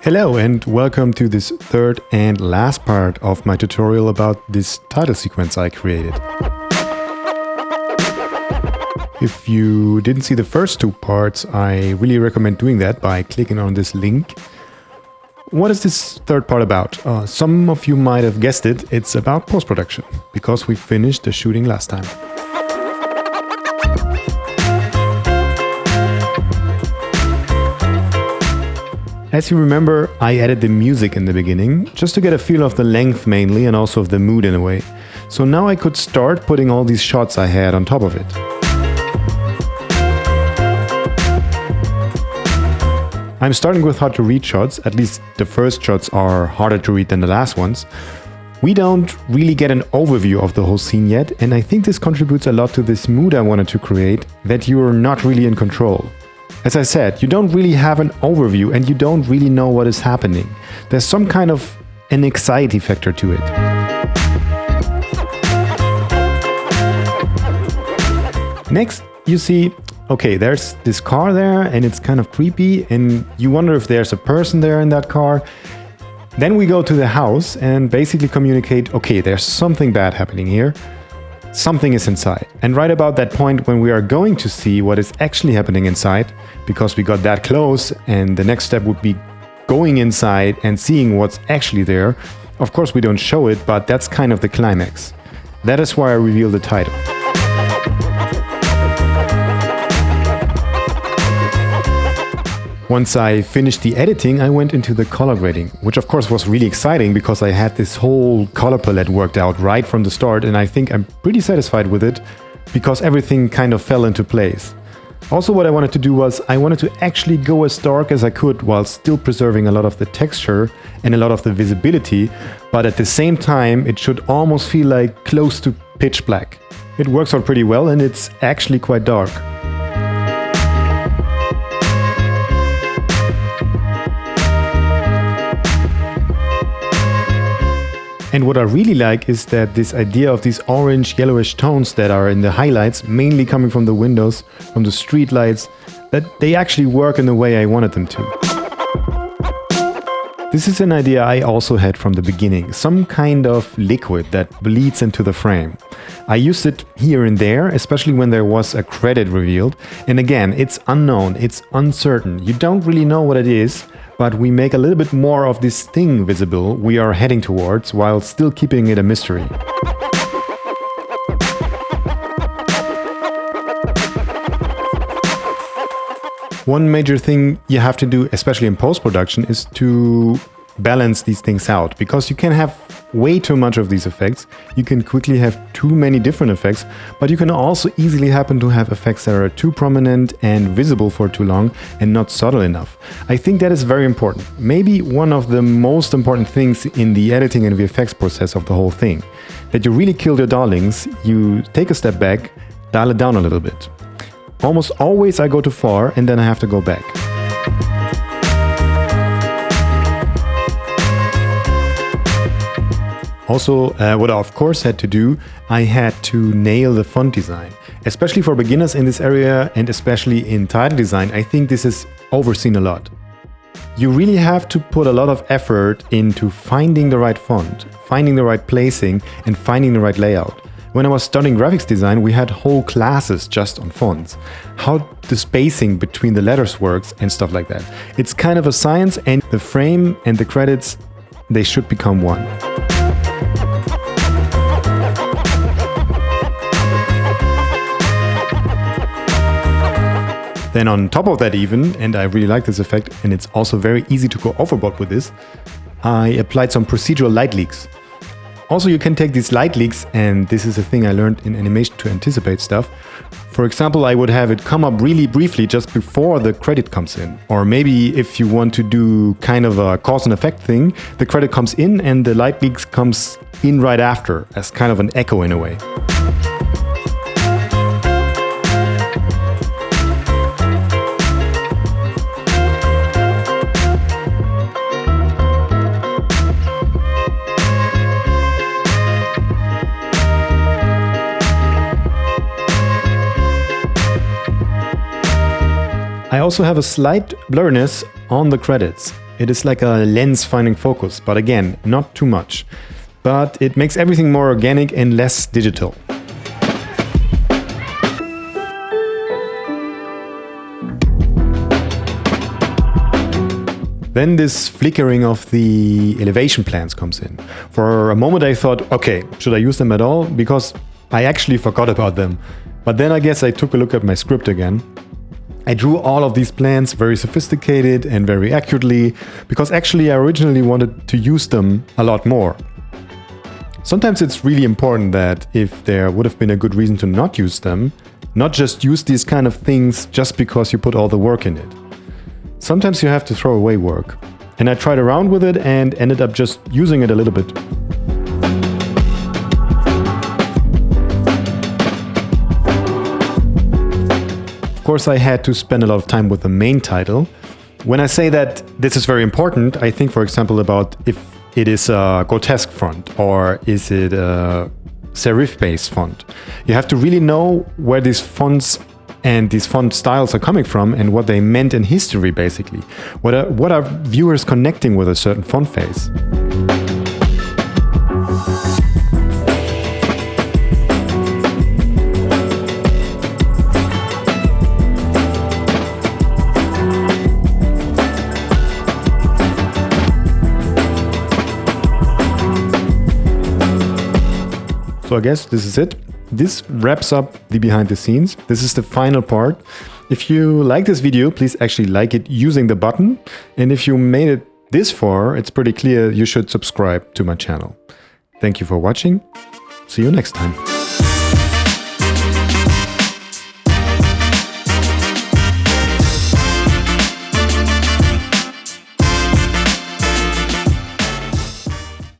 Hello and welcome to this third and last part of my tutorial about this title sequence I created. If you didn't see the first two parts, I really recommend doing that by clicking on this link. What is this third part about? Some of you might have guessed it, it's about post-production, because we finished the shooting last time. As you remember, I added the music in the beginning, just to get a feel of the length mainly and also of the mood in a way. So now I could start putting all these shots I had on top of it. I'm starting with hard to read shots, at least the first shots are harder to read than the last ones. We don't really get an overview of the whole scene yet, and I think this contributes a lot to this mood I wanted to create, that you're not really in control. As I said, you don't really have an overview and you don't really know what is happening. There's some kind of an anxiety factor to it. Next, you see, okay, there's this car there and it's kind of creepy and you wonder if there's a person there in that car. Then we go to the house and basically communicate, okay, there's something bad happening here. Something is inside. And right about that point when we are going to see what is actually happening inside, because we got that close and the next step would be going inside and seeing what's actually there. Of course we don't show it, but that's kind of the climax. That is why I reveal the title. Once I finished the editing, I went into the color grading, which of course was really exciting because I had this whole color palette worked out right from the start, and I think I'm pretty satisfied with it because everything kind of fell into place. Also, what I wanted to do was I wanted to actually go as dark as I could while still preserving a lot of the texture and a lot of the visibility, but at the same time it should almost feel like close to pitch black. It works out pretty well and it's actually quite dark. And what I really like is that this idea of these orange yellowish tones that are in the highlights, mainly coming from the windows, from the street lights, that they actually work in the way I wanted them to. This is an idea I also had from the beginning, some kind of liquid that bleeds into the frame. I used it here and there, especially when there was a credit revealed. And again, it's unknown, it's uncertain, you don't really know what it is, but we make a little bit more of this thing visible we are heading towards while still keeping it a mystery. One major thing you have to do, especially in post-production, is to balance these things out, because you can have way too much of these effects, you can quickly have too many different effects, but you can also easily happen to have effects that are too prominent and visible for too long and not subtle enough. I think that is very important. Maybe one of the most important things in the editing and VFX process of the whole thing. That you really kill your darlings, you take a step back, dial it down a little bit. Almost always I go too far and then I have to go back. Also, what I of course had to do, I had to nail the font design. Especially for beginners in this area and especially in title design, I think this is overseen a lot. You really have to put a lot of effort into finding the right font, finding the right placing and finding the right layout. When I was studying graphics design, we had whole classes just on fonts. How the spacing between the letters works and stuff like that. It's kind of a science, and the frame and the credits, they should become one. Then on top of that even, and I really like this effect, and it's also very easy to go overboard with this, I applied some procedural light leaks. Also, you can take these light leaks, and this is a thing I learned in animation to anticipate stuff. For example, I would have it come up really briefly just before the credit comes in. Or maybe if you want to do kind of a cause and effect thing, the credit comes in and the light leaks comes in right after, as kind of an echo in a way. I also have a slight blurriness on the credits. It is like a lens finding focus, but again, not too much. But it makes everything more organic and less digital. Then this flickering of the elevation plans comes in. For a moment I thought, okay, should I use them at all? Because I actually forgot about them. But then I guess I took a look at my script again. I drew all of these plans very sophisticated and very accurately, because actually I originally wanted to use them a lot more. Sometimes it's really important that if there would have been a good reason to not use them, not just use these kind of things just because you put all the work in it. Sometimes you have to throw away work. And I tried around with it and ended up just using it a little bit. Of course, I had to spend a lot of time with the main title. When I say that this is very important, I think, for example, about if it is a grotesque font or is it a serif-based font. You have to really know where these fonts and these font styles are coming from and what they meant in history, basically. What are viewers connecting with a certain font face? So I guess this is it. This wraps up the behind the scenes. This is the final part. If you like this video, please actually like it using the button. And if you made it this far, it's pretty clear you should subscribe to my channel. Thank you for watching. See you next time.